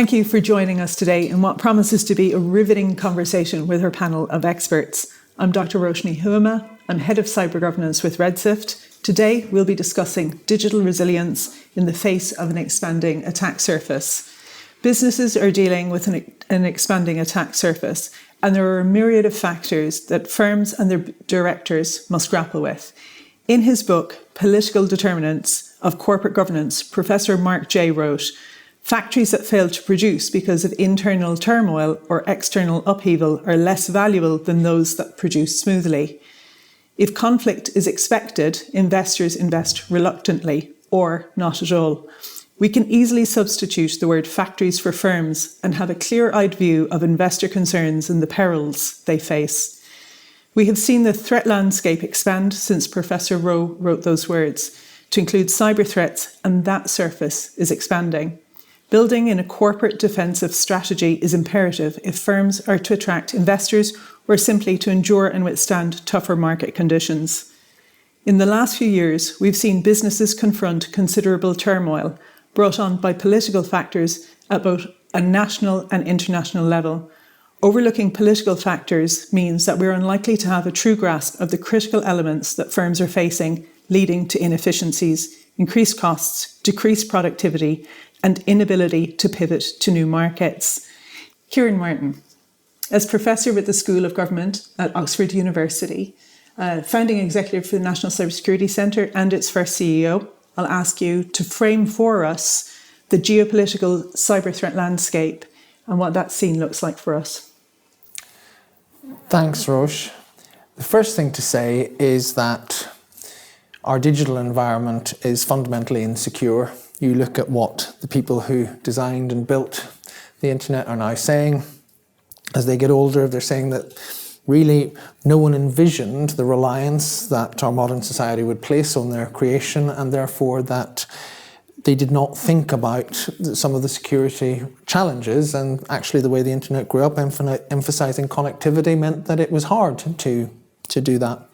Thank you for joining us today in what promises to be a riveting conversation with our panel of experts. I'm Dr. Roshni Huama. I'm Head of Cyber Governance with Redsift. Today, we'll be discussing digital resilience in the face of an expanding attack surface. Businesses are dealing with an expanding attack surface, and there are a myriad of factors that firms and their directors must grapple with. In his book, Political Determinants of Corporate Governance, Professor Mark J. wrote, "Factories that fail to produce because of internal turmoil or external upheaval are less valuable than those that produce smoothly. If conflict is expected, investors invest reluctantly or not at all. We can easily substitute the word factories for firms and have a clear-eyed view of investor concerns and the perils they face. We have seen the threat landscape expand since Professor Rowe wrote those words, to include cyber threats, and that surface is expanding. Building in a corporate defensive strategy is imperative if firms are to attract investors or simply to endure and withstand tougher market conditions. In the last few years, we've seen businesses confront considerable turmoil brought on by political factors at both a national and international level. Overlooking political factors means that we're unlikely to have a true grasp of the critical elements that firms are facing, leading to inefficiencies, increased costs, decreased productivity, and inability to pivot to new markets." Kieran Martin, as Professor with the School of Government at Oxford University, founding executive for the National Cybersecurity Centre and its first CEO, I'll ask you to frame for us the geopolitical cyber threat landscape and what that scene looks like for us. Thanks, Roche. The first thing to say is that our digital environment is fundamentally insecure. You look at what the people who designed and built the internet are now saying. As they get older, they're saying that really no one envisioned the reliance that our modern society would place on their creation, and therefore that they did not think about some of the security challenges. And actually the way the internet grew up, emphasizing connectivity, meant that it was hard to do that.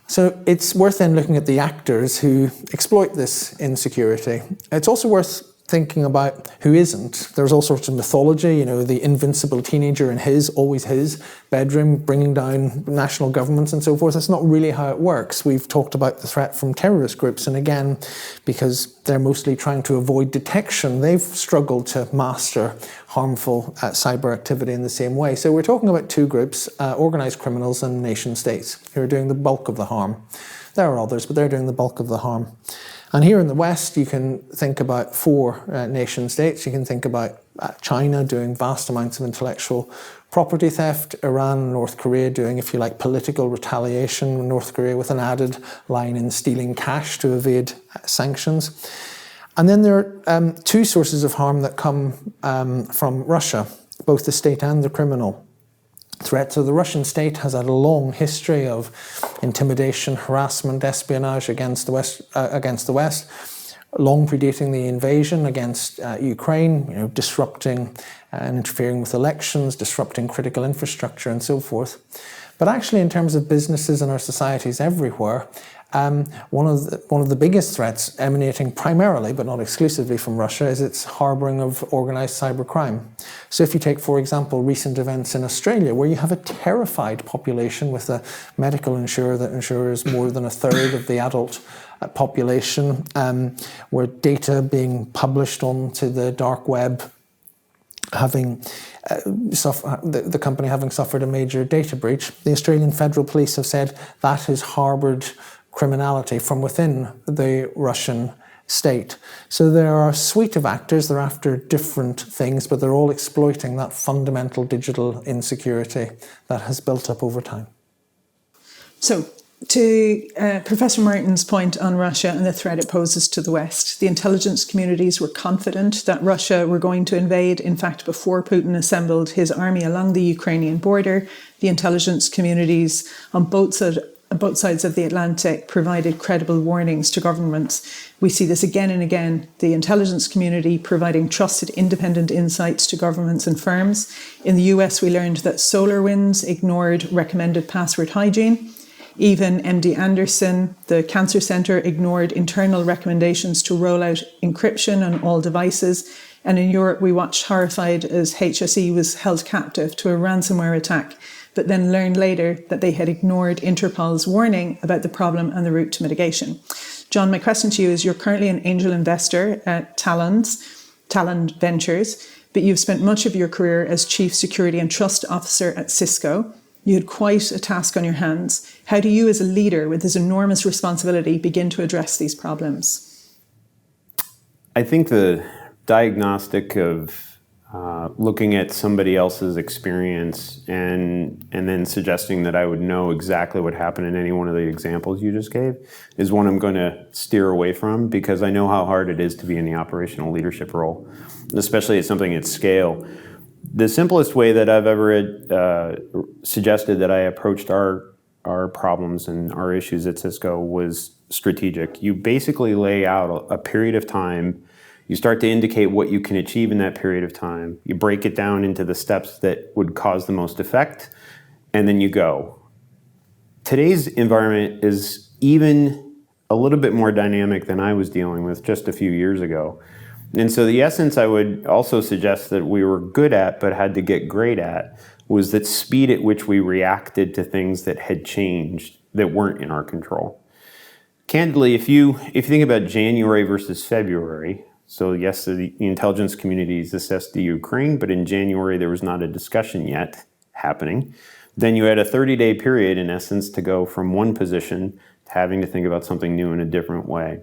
So it's worth then looking at the actors who exploit this insecurity. It's also worth thinking about who isn't. There's all sorts of mythology, the invincible teenager in always his bedroom, bringing down national governments and so forth. That's not really how it works. We've talked about the threat from terrorist groups, and again, because they're mostly trying to avoid detection, they've struggled to master harmful cyber activity in the same way. So we're talking about two groups, organised criminals and nation states, who are doing the bulk of the harm. There are others, but they're doing the bulk of the harm. And here in the West, you can think about four nation states. You can think about China doing vast amounts of intellectual property theft, Iran and North Korea doing, if you like, political retaliation, North Korea with an added line in stealing cash to evade sanctions. And then there are two sources of harm that come from Russia, both the state and the criminal threat. So the Russian state has had a long history of intimidation, harassment, espionage against the West, long predating the invasion against Ukraine, disrupting and interfering with elections, disrupting critical infrastructure and so forth. But actually, in terms of businesses in our societies everywhere, one of the biggest threats emanating primarily, but not exclusively, from Russia is its harbouring of organised cybercrime. So if you take, for example, recent events in Australia, where you have a terrified population with a medical insurer that insures more than a third of the adult population, where data being published onto the dark web, the company having suffered a major data breach, the Australian Federal Police have said that has harboured criminality from within the Russian state. So there are a suite of actors, they're after different things, but they're all exploiting that fundamental digital insecurity that has built up over time. So, to Professor Martin's point on Russia and the threat it poses to the West, the intelligence communities were confident that Russia were going to invade. In fact, before Putin assembled his army along the Ukrainian border, the intelligence communities on both sides of the Atlantic provided credible warnings to governments. We see this again and again, the intelligence community providing trusted independent insights to governments and firms. In the US, we learned that SolarWinds ignored recommended password hygiene. Even MD Anderson, the Cancer Centre, ignored internal recommendations to roll out encryption on all devices. And in Europe, we watched horrified as HSE was held captive to a ransomware attack, but then learned later that they had ignored Interpol's warning about the problem and the route to mitigation. John, my question to you is, you're currently an angel investor at Talon Ventures, but you've spent much of your career as Chief Security and Trust Officer at Cisco. You had quite a task on your hands. How do you, as a leader with this enormous responsibility, begin to address these problems? I think the diagnostic of looking at somebody else's experience and then suggesting that I would know exactly what happened in any one of the examples you just gave is one I'm going to steer away from, because I know how hard it is to be in the operational leadership role, especially at something at scale. The simplest way that I've ever suggested that I approached our problems and our issues at Cisco was strategic. You basically lay out a period of time. You start to indicate what you can achieve in that period of time. You break it down into the steps that would cause the most effect, and then you go. Today's environment is even a little bit more dynamic than I was dealing with just a few years ago. And so the essence I would also suggest that we were good at but had to get great at was that speed at which we reacted to things that had changed that weren't in our control. Candidly, if you think about January versus February, so yes, the intelligence communities assessed the Ukraine, but in January there was not a discussion yet happening. Then you had a 30-day period, in essence, to go from one position to having to think about something new in a different way.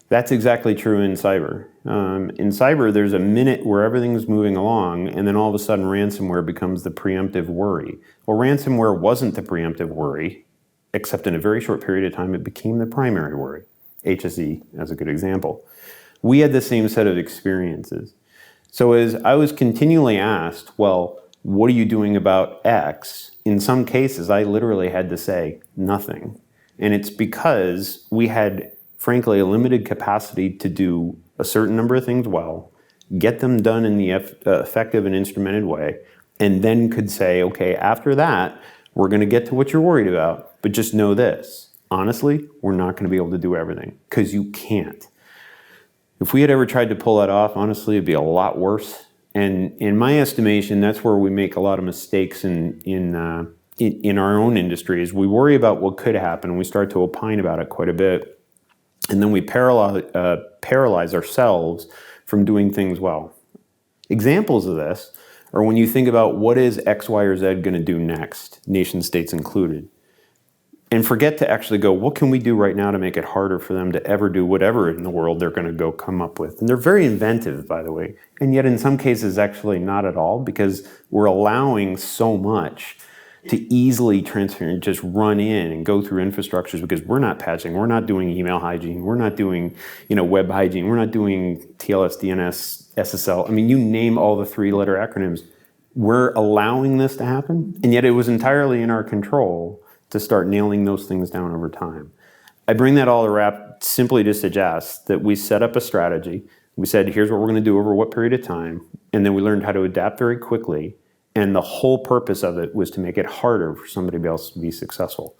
That's exactly true in cyber. In cyber, there's a minute where everything's moving along, and then all of a sudden ransomware becomes the preemptive worry. Well, ransomware wasn't the preemptive worry, except in a very short period of time it became the primary worry. HSE as a good example. We had the same set of experiences. So as I was continually asked, well, what are you doing about X? In some cases, I literally had to say nothing. And it's because we had, frankly, a limited capacity to do a certain number of things well, get them done in the effective and instrumented way, and then could say, okay, after that, we're going to get to what you're worried about, but just know this. Honestly, we're not going to be able to do everything, because you can't. If we had ever tried to pull that off, honestly, it'd be a lot worse. And in my estimation, that's where we make a lot of mistakes in our own industry, is we worry about what could happen, and we start to opine about it quite a bit. And then we paralyze ourselves from doing things well. Examples of this are when you think about what is X, Y, or Z going to do next, nation states included. And forget to actually go, what can we do right now to make it harder for them to ever do whatever in the world they're going to go come up with? And they're very inventive, by the way. And yet in some cases, actually not at all, because we're allowing so much to easily transfer and just run in and go through infrastructures, because we're not patching, we're not doing email hygiene, we're not doing web hygiene, we're not doing TLS, DNS, SSL. I mean, you name all the three-letter acronyms. We're allowing this to happen, and yet it was entirely in our control to start nailing those things down over time. I bring that all to wrap simply to suggest that we set up a strategy. We said, here's what we're going to do over what period of time, and then we learned how to adapt very quickly. And the whole purpose of it was to make it harder for somebody else to be successful.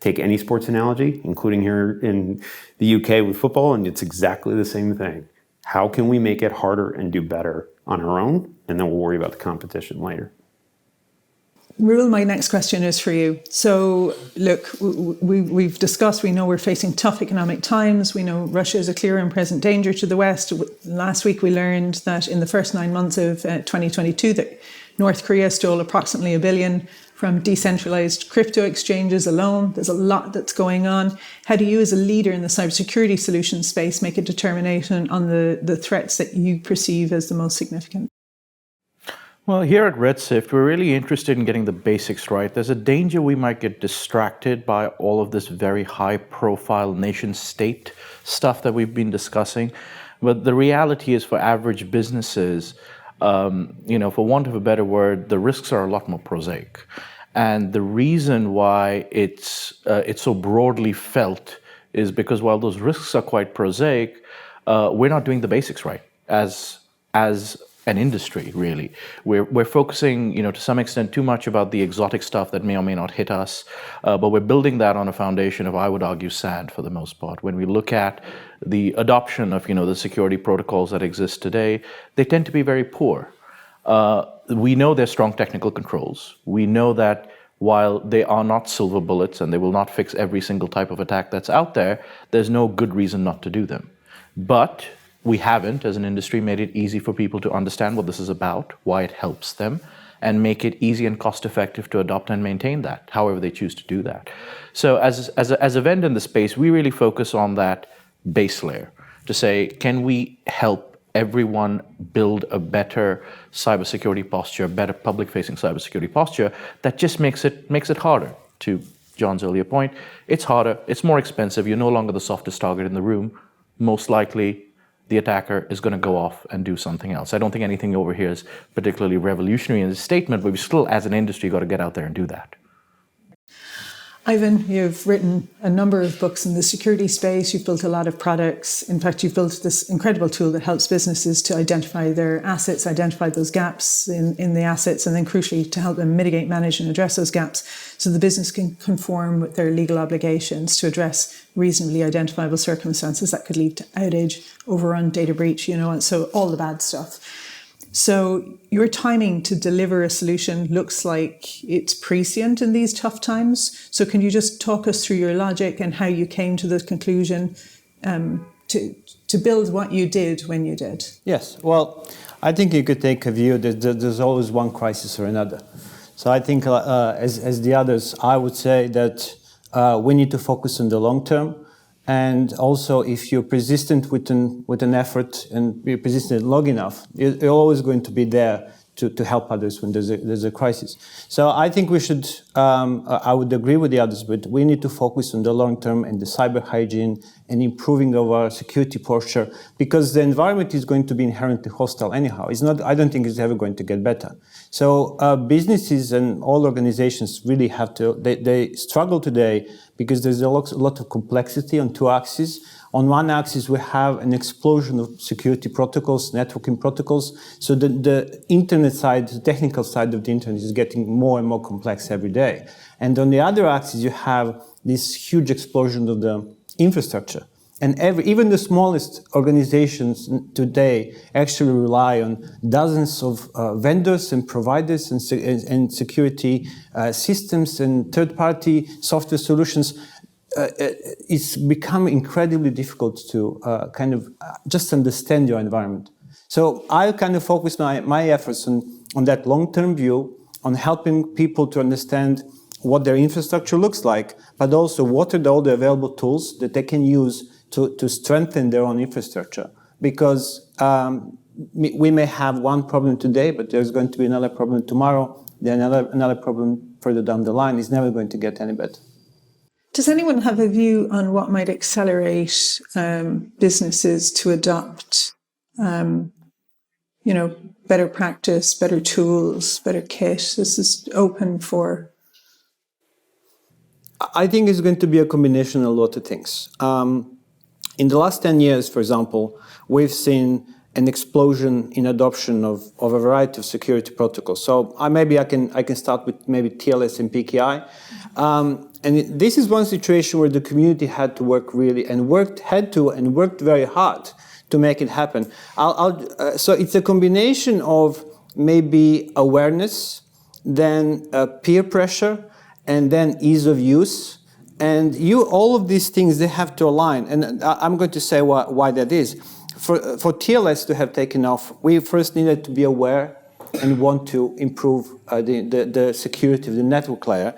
Take any sports analogy, including here in the UK with football, and it's exactly the same thing. How can we make it harder and do better on our own? And then we'll worry about the competition later. Rule, my next question is for you. So, look, we've discussed, we know we're facing tough economic times. We know Russia is a clear and present danger to the West. Last week, we learned that in the first 9 months of 2022, that North Korea stole approximately $1 billion from decentralized crypto exchanges alone. There's a lot that's going on. How do you, as a leader in the cybersecurity solutions space, make a determination on the threats that you perceive as the most significant? Well, here at Redsift, we're really interested in getting the basics right. There's a danger we might get distracted by all of this very high-profile nation-state stuff that we've been discussing. But the reality is, for average businesses, for want of a better word, the risks are a lot more prosaic. And the reason why it's so broadly felt is because while those risks are quite prosaic, we're not doing the basics right as an industry, really. We're focusing, to some extent, too much about the exotic stuff that may or may not hit us, but we're building that on a foundation of, I would argue, sand for the most part. When we look at the adoption of, the security protocols that exist today, they tend to be very poor. We know there's strong technical controls. We know that while they are not silver bullets and they will not fix every single type of attack that's out there, there's no good reason not to do them. But we haven't, as an industry, made it easy for people to understand what this is about, why it helps them, and make it easy and cost-effective to adopt and maintain that, however they choose to do that. So as a vendor in the space, we really focus on that base layer to say, can we help everyone build a better cybersecurity posture, better public-facing cybersecurity posture that just makes it harder. To John's earlier point, it's harder, it's more expensive, you're no longer the softest target in the room. Most likely, the attacker is going to go off and do something else. I don't think anything over here is particularly revolutionary in this statement, but we still, as an industry, got to get out there and do that. Ivan, you've written a number of books in the security space. You've built a lot of products. In fact, you've built this incredible tool that helps businesses to identify their assets, identify those gaps in the assets, and then crucially to help them mitigate, manage, and address those gaps so the business can conform with their legal obligations to address reasonably identifiable circumstances that could lead to outage, overrun, data breach, and so all the bad stuff. So your timing to deliver a solution looks like it's prescient in these tough times. So can you just talk us through your logic and how you came to the conclusion to build what you did when you did? Yes, well, I think you could take a view that there's always one crisis or another. So I think as the others, I would say that we need to focus on the long term. And also, if you're persistent with an effort and you're persistent long enough, you're always going to be there to help others when there's a crisis. So I think we should, I would agree with the others, but we need to focus on the long term and the cyber hygiene and improving of our security posture, because the environment is going to be inherently hostile anyhow. It's not, I don't think it's ever going to get better. So businesses and all organizations really have to, they struggle today because there's a lot of complexity on two axes. On one axis, we have an explosion of security protocols, networking protocols. So the internet side, the technical side of the internet is getting more and more complex every day. And on the other axis, you have this huge explosion of the infrastructure. And even the smallest organizations today actually rely on dozens of vendors and providers and security systems and third-party software solutions. It's become incredibly difficult to just understand your environment. So I kind of focus my efforts on that long-term view, on helping people to understand what their infrastructure looks like, but also what are all the available tools that they can use to strengthen their own infrastructure. Because we may have one problem today, but there's going to be another problem tomorrow, then another problem further down the line. It's never going to get any better. Does anyone have a view on what might accelerate businesses to adopt, better practice, better tools, better kit? This is open for... I think it's going to be a combination of a lot of things. In the last 10 years, for example, we've seen an explosion in adoption of a variety of security protocols. So maybe I can start with maybe TLS and PKI. And this is one situation where the community had to work really and worked very hard to make it happen. So it's a combination of maybe awareness, then peer pressure, and then ease of use. And all of these things, they have to align. And I'm going to say why that is. For TLS to have taken off, we first needed to be aware and want to improve the security of the network layer.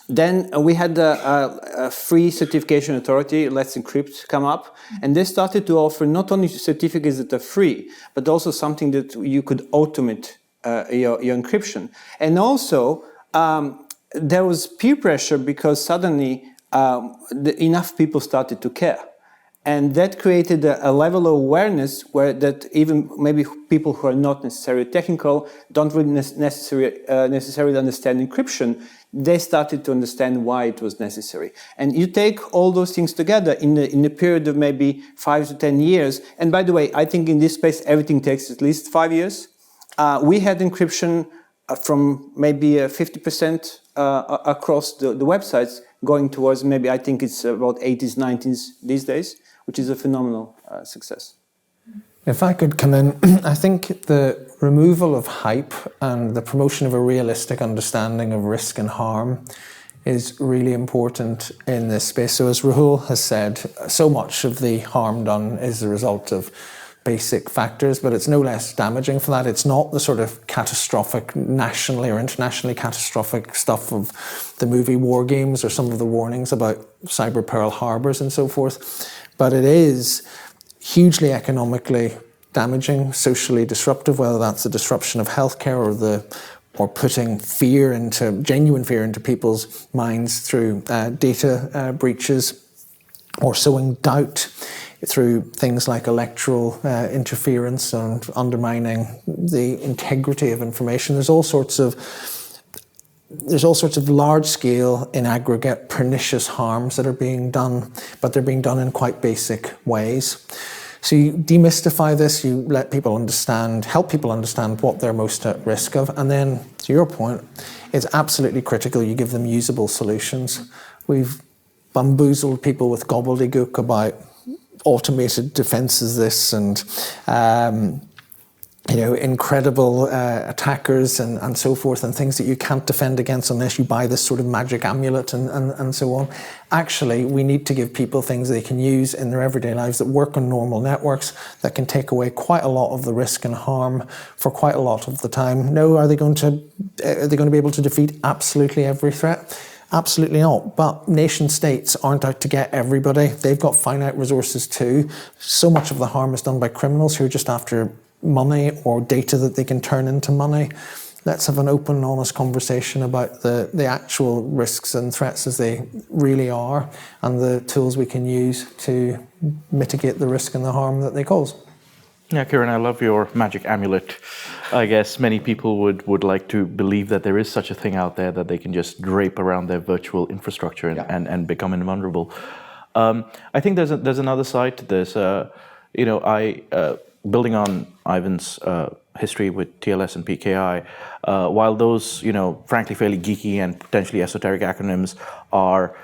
Then we had a free certification authority, Let's Encrypt, come up. And they started to offer not only certificates that are free, but also something that you could automate your encryption. And also, there was peer pressure because suddenly enough people started to care. And that created a level of awareness where that even maybe people who are not necessarily technical, don't really necessarily understand encryption, they started to understand why it was necessary. And you take all those things together in a period of maybe 5 to 10 years. And by the way, I think in this space, everything takes at least 5 years. We had encryption from maybe 50% across the websites going towards maybe, I think it's about 80s, 90s these days, which is a phenomenal success. If I could come in, I think the removal of hype and the promotion of a realistic understanding of risk and harm is really important in this space. So as Rahul has said, so much of the harm done is the result of basic factors, but it's no less damaging for that. It's not the sort of catastrophic, nationally or internationally catastrophic stuff of the movie War Games or some of the warnings about cyber Pearl Harbors and so forth, but it is hugely economically damaging, socially disruptive, whether that's the disruption of healthcare or putting genuine fear into people's minds through data breaches, or sowing doubt through things like electoral interference and undermining the integrity of information. There's all sorts of large-scale, in aggregate, pernicious harms that are being done, but they're being done in quite basic ways. So you demystify this, you let people understand, help people understand what they're most at risk of, and then, to your point, it's absolutely critical you give them usable solutions. We've bamboozled people with gobbledygook about automated defenses, this, and incredible attackers and so forth, and things that you can't defend against unless you buy this sort of magic amulet and so on. Actually, we need to give people things they can use in their everyday lives that work on normal networks, that can take away quite a lot of the risk and harm for quite a lot of the time. No, are they going to be able to defeat absolutely every threat? Absolutely not. But nation states aren't out to get everybody. They've got finite resources too. So much of the harm is done by criminals who are just after money or data that they can turn into money. Let's have an open, honest conversation about the actual risks and threats as they really are, and the tools we can use to mitigate the risk and the harm that they cause. Yeah, Kieran, I love your magic amulet. I guess many people would like to believe that there is such a thing out there that they can just drape around their virtual infrastructure and become invulnerable. I think there's another side to this. Building on Ivan's history with TLS and PKI, while those, frankly, fairly geeky and potentially esoteric acronyms are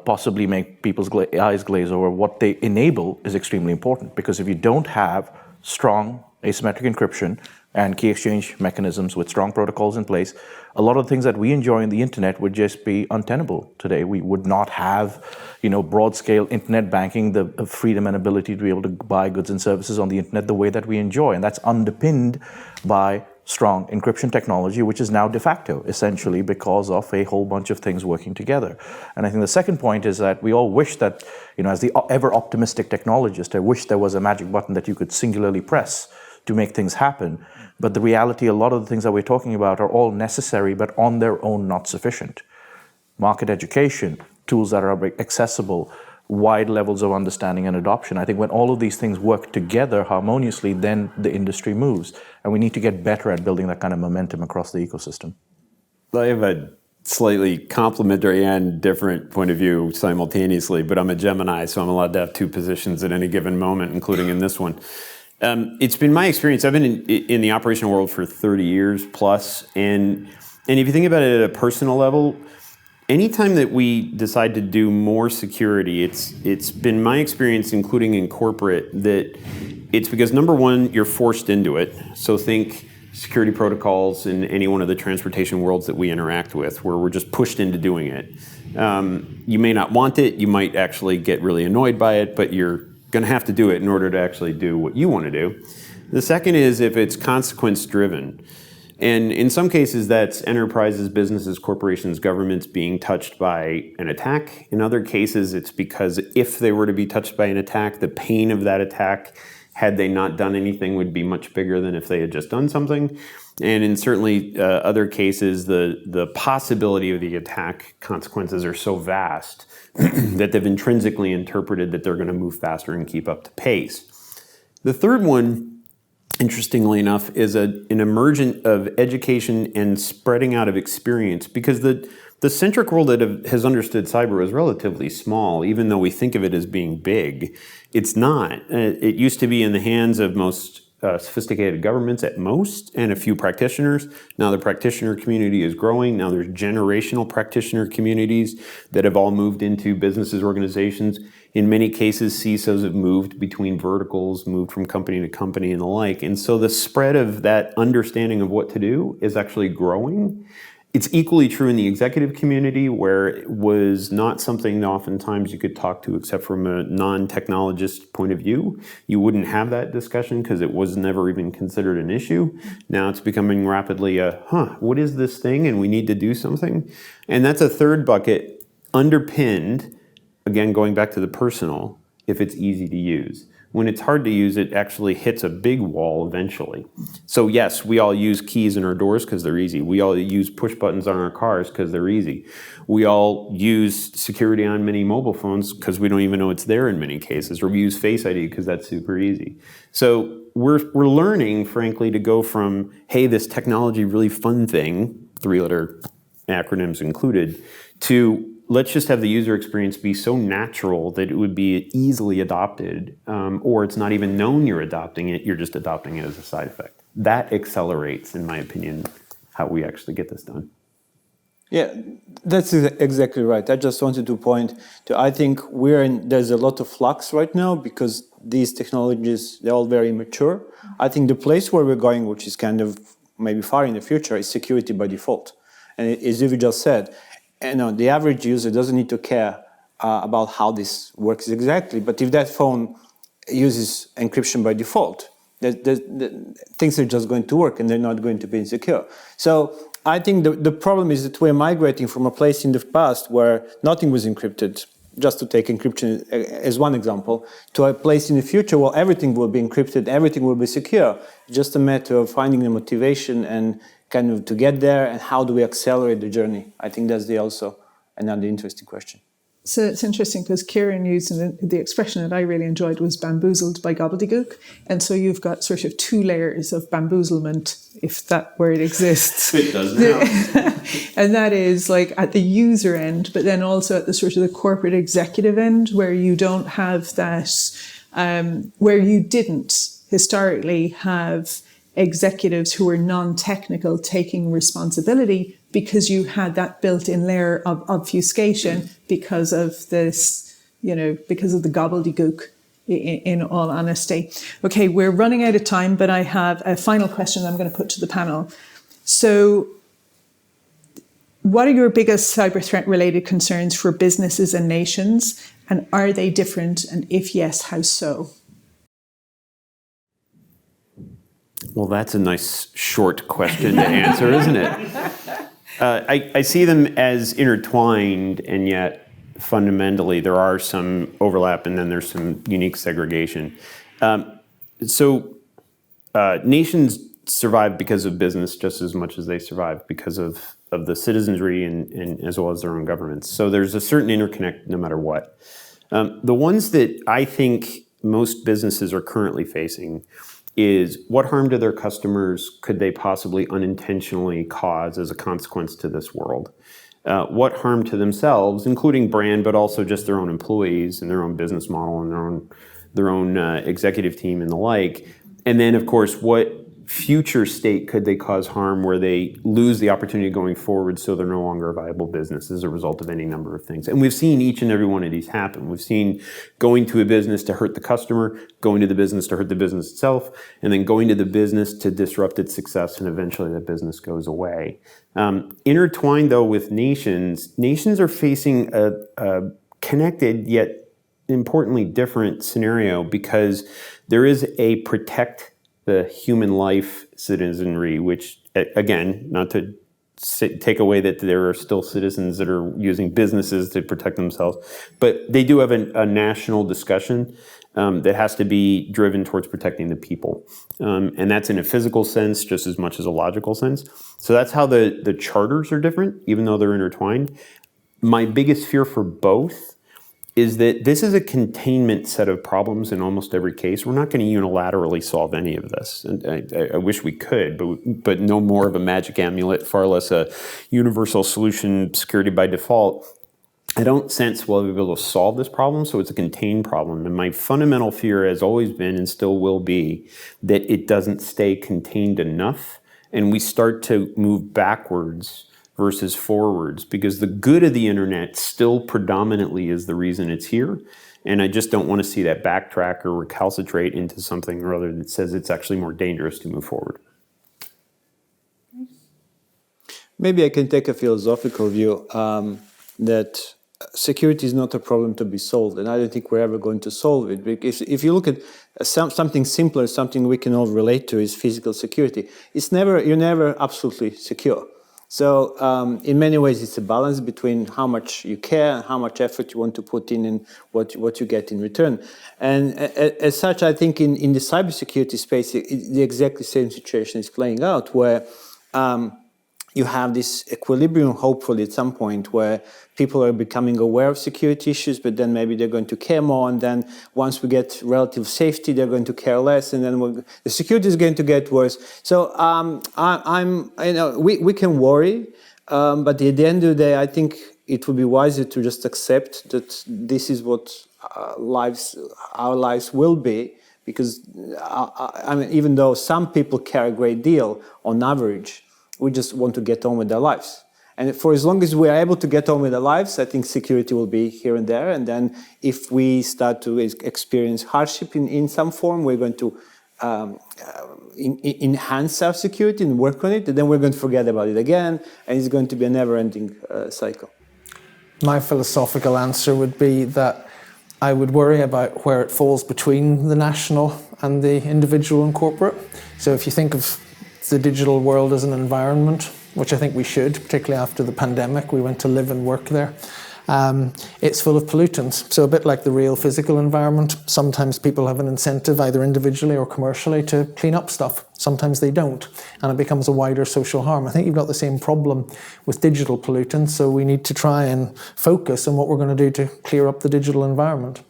possibly make people's eyes glaze over, what they enable is extremely important. Because if you don't have strong asymmetric encryption and key exchange mechanisms with strong protocols in place, a lot of the things that we enjoy in the internet would just be untenable today. We would not have, broad-scale internet banking, the freedom and ability to be able to buy goods and services on the internet the way that we enjoy. And that's underpinned by strong encryption technology, which is now de facto, essentially, because of a whole bunch of things working together. And I think the second point is that we all wish that, as the ever-optimistic technologist, I wish there was a magic button that you could singularly press to make things happen. But the reality, a lot of the things that we're talking about are all necessary, but on their own not sufficient. Market education, tools that are accessible, wide levels of understanding and adoption. I think when all of these things work together harmoniously, then the industry moves. And we need to get better at building that kind of momentum across the ecosystem. I have a slightly complementary and different point of view simultaneously, but I'm a Gemini, so I'm allowed to have two positions at any given moment, including in this one. It's been my experience, I've been in the operational world for 30 years plus, and if you think about it at a personal level, anytime that we decide to do more security, it's been my experience, including in corporate, that it's because, number one, you're forced into it. So think security protocols in any one of the transportation worlds that we interact with, where we're just pushed into doing it. You may not want it, you might actually get really annoyed by it, but you're going to have to do it in order to actually do what you want to do. The second is if it's consequence-driven. And in some cases, that's enterprises, businesses, corporations, governments being touched by an attack. In other cases, it's because if they were to be touched by an attack, the pain of that attack, had they not done anything, would be much bigger than if they had just done something. And in certainly other cases, the possibility of the attack consequences are so vast that they've intrinsically interpreted that they're going to move faster and keep up to pace. The third one, interestingly enough, is an emergent of education and spreading out of experience, because the centric world that has understood cyber is relatively small, even though we think of it as being big. It's not. It used to be in the hands of most sophisticated governments at most, and a few practitioners. Now the practitioner community is growing. Now there's generational practitioner communities that have all moved into businesses, organizations. In many cases, CISOs have moved between verticals, moved from company to company and the like. And so the spread of that understanding of what to do is actually growing. It's equally true in the executive community, where it was not something that oftentimes you could talk to except from a non-technologist point of view. You wouldn't have that discussion because it was never even considered an issue. Now it's becoming rapidly what is this thing, and we need to do something. And that's a third bucket, underpinned, again, going back to the personal, if it's easy to use. When it's hard to use, it actually hits a big wall eventually. So yes, we all use keys in our doors because they're easy. We all use push buttons on our cars because they're easy. We all use security on many mobile phones because we don't even know it's there in many cases. Or we use Face ID because that's super easy. So we're learning, frankly, to go from, hey, this technology really fun thing, 3-letter acronyms included, to let's just have the user experience be so natural that it would be easily adopted, or it's not even known you're adopting it, you're just adopting it as a side effect. That accelerates, in my opinion, how we actually get this done. Yeah, that's exactly right. I just wanted to point to, I think there's a lot of flux right now because these technologies, they're all very mature. I think the place where we're going, which is kind of maybe far in the future, is security by default. And as you just said, the average user doesn't need to care about how this works exactly, but if that phone uses encryption by default, things are just going to work and they're not going to be insecure. So I think the problem is that we're migrating from a place in the past where nothing was encrypted, just to take encryption as one example, to a place in the future where everything will be encrypted, everything will be secure. It's just a matter of finding the motivation and kind of to get there, and how do we accelerate the journey? I think that's also another interesting question. So it's interesting because Kieran used the expression that I really enjoyed was bamboozled by gobbledygook. And so you've got sort of two layers of bamboozlement, if that word exists. It does now. And that is like at the user end, but then also at the sort of the corporate executive end, where you don't have that, where you didn't historically have executives who were non-technical taking responsibility, because you had that built-in layer of obfuscation because of this, because of the gobbledygook, in all honesty. Okay, we're running out of time, but I have a final question I'm going to put to the panel. So what are your biggest cyber threat related concerns for businesses and nations? And are they different? And if yes, how so? Well, that's a nice short question to answer, isn't it? I see them as intertwined, and yet fundamentally there are some overlap and then there's some unique segregation. Nations survive because of business just as much as they survive because of the citizenry and as well as their own governments. So there's a certain interconnect no matter what. The ones that I think most businesses are currently facing is what harm to their customers could they possibly unintentionally cause as a consequence to this world? What harm to themselves, including brand, but also just their own employees and their own business model and their own executive team and the like. And then, of course, what future state could they cause harm where they lose the opportunity going forward so they're no longer a viable business as a result of any number of things. And we've seen each and every one of these happen. We've seen going to a business to hurt the customer, going to the business to hurt the business itself, and then going to the business to disrupt its success, and eventually the business goes away. Intertwined, though, with nations are facing a connected yet importantly different scenario, because there is a protect the human life citizenry, which, again, not to take away that there are still citizens that are using businesses to protect themselves. But they do have a national discussion that has to be driven towards protecting the people. And that's in a physical sense just as much as a logical sense. So that's how the charters are different, even though they're intertwined. My biggest fear for both is that this is a containment set of problems in almost every case. We're not going to unilaterally solve any of this. And I wish we could, but no more of a magic amulet, far less a universal solution, security by default. I don't sense we'll be able to solve this problem, so it's a contained problem. And my fundamental fear has always been and still will be that it doesn't stay contained enough and we start to move backwards versus forwards, because the good of the internet still predominantly is the reason it's here. And I just don't want to see that backtrack or recalcitrate into something or other that says it's actually more dangerous to move forward. Maybe I can take a philosophical view that security is not a problem to be solved, and I don't think we're ever going to solve it. Because if you look at something simpler, something we can all relate to is physical security. You're never absolutely secure. So in many ways, it's a balance between how much you care and how much effort you want to put in and what you get in return. And as such, I think in the cybersecurity space, the exactly same situation is playing out, where you have this equilibrium, hopefully, at some point, where people are becoming aware of security issues, but then maybe they're going to care more, and then once we get relative safety, they're going to care less, and then the security is going to get worse. So we can worry, but at the end of the day, I think it would be wiser to just accept that this is what our lives will be, because I mean, even though some people care a great deal on average, we just want to get on with their lives. And for as long as we are able to get on with our lives, I think security will be here and there. And then if we start to experience hardship in some form, we're going to enhance our security and work on it. And then we're going to forget about it again. And it's going to be a never-ending cycle. My philosophical answer would be that I would worry about where it falls between the national and the individual and corporate. So if you think of the digital world as an environment, which I think we should, particularly after the pandemic, we went to live and work there. It's full of pollutants. So a bit like the real physical environment, sometimes people have an incentive, either individually or commercially, to clean up stuff. Sometimes they don't, and it becomes a wider social harm. I think you've got the same problem with digital pollutants, so we need to try and focus on what we're going to do to clear up the digital environment.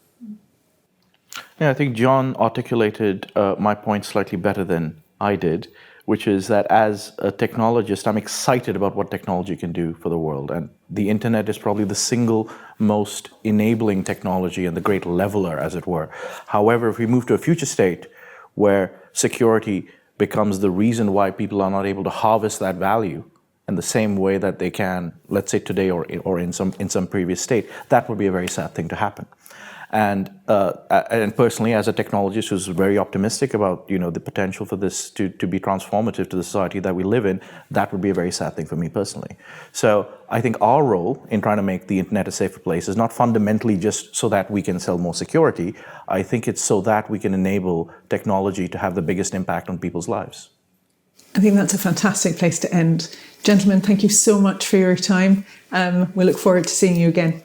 Yeah, I think John articulated my point slightly better than I did, which is that as a technologist, I'm excited about what technology can do for the world. And the internet is probably the single most enabling technology and the great leveler, as it were. However, if we move to a future state where security becomes the reason why people are not able to harvest that value in the same way that they can, let's say today or in some previous state, that would be a very sad thing to happen. And personally, as a technologist who's very optimistic about the potential for this to be transformative to the society that we live in, that would be a very sad thing for me personally. So I think our role in trying to make the internet a safer place is not fundamentally just so that we can sell more security. I think it's so that we can enable technology to have the biggest impact on people's lives. I think that's a fantastic place to end. Gentlemen, thank you so much for your time. We look forward to seeing you again.